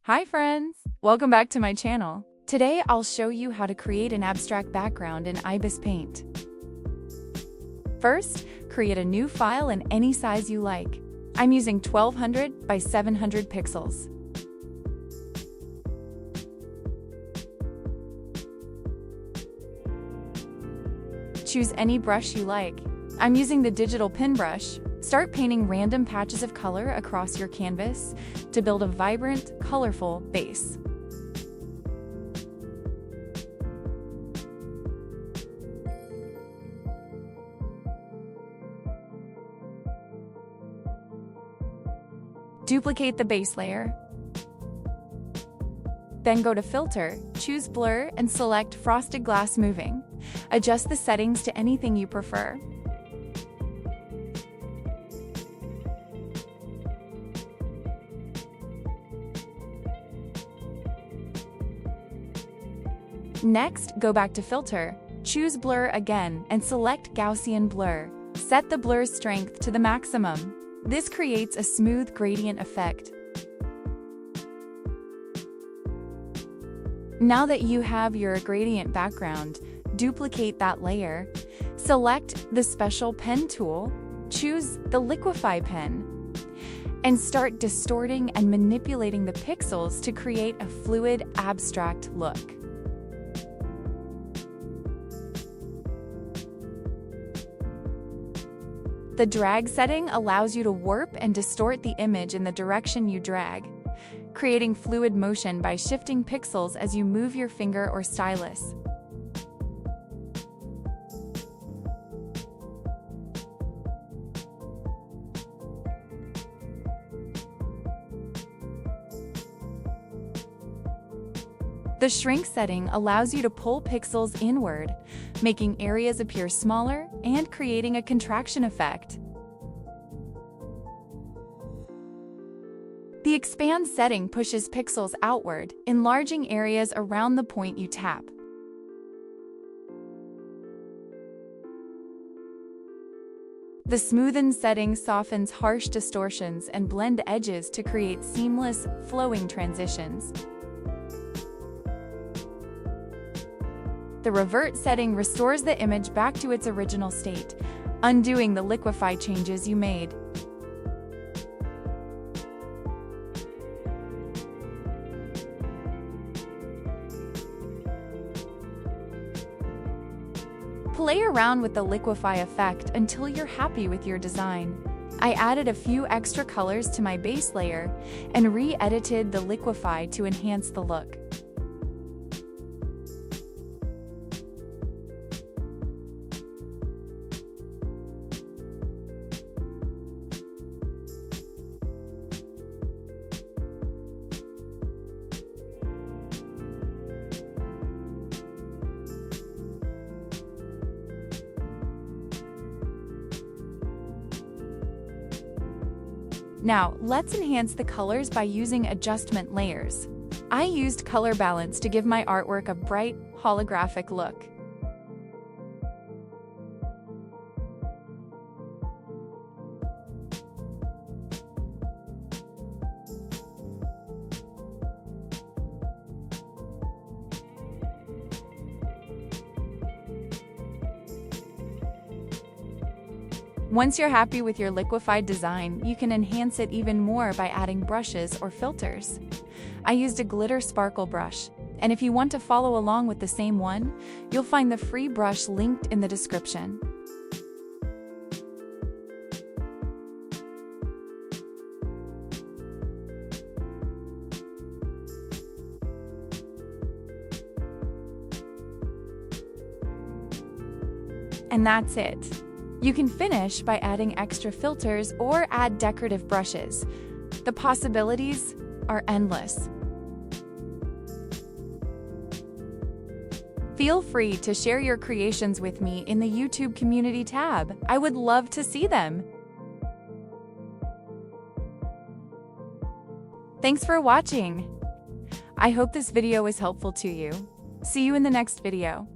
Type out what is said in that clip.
Hi friends! Welcome back to my channel. Today I'll show you how to create an abstract background in IbisPaint. First, create a new file in any size you like. I'm using 1200 by 700 pixels. Choose any brush you like. I'm using the digital pen brush. Start painting random patches of color across your canvas to build a vibrant, colorful base. Duplicate the base layer. Then go to Filter, choose Blur, and select Frosted Glass Moving. Adjust the settings to anything you prefer. Next, go back to Filter, choose Blur again, and select Gaussian Blur. Set the blur's strength to the maximum. This creates a smooth gradient effect. Now that you have your gradient background, duplicate that layer. Select the Special Pen tool, choose the Liquify pen, and start distorting and manipulating the pixels to create a fluid, abstract look. The drag setting allows you to warp and distort the image in the direction you drag, creating fluid motion by shifting pixels as you move your finger or stylus. The shrink setting allows you to pull pixels inward, making areas appear smaller and creating a contraction effect. The expand setting pushes pixels outward, enlarging areas around the point you tap. The smoothen setting softens harsh distortions and blend edges to create seamless, flowing transitions. The revert setting restores the image back to its original state, undoing the liquify changes you made. Play around with the liquify effect until you're happy with your design. I added a few extra colors to my base layer and re-edited the liquify to enhance the look. Now, let's enhance the colors by using adjustment layers. I used color balance to give my artwork a bright, holographic look. Once you're happy with your liquefied design, you can enhance it even more by adding brushes or filters. I used a glitter sparkle brush, and if you want to follow along with the same one, you'll find the free brush linked in the description. And that's it. You can finish by adding extra filters or add decorative brushes. The possibilities are endless. Feel free to share your creations with me in the YouTube community tab. I would love to see them. Thanks for watching. I hope this video was helpful to you. See you in the next video.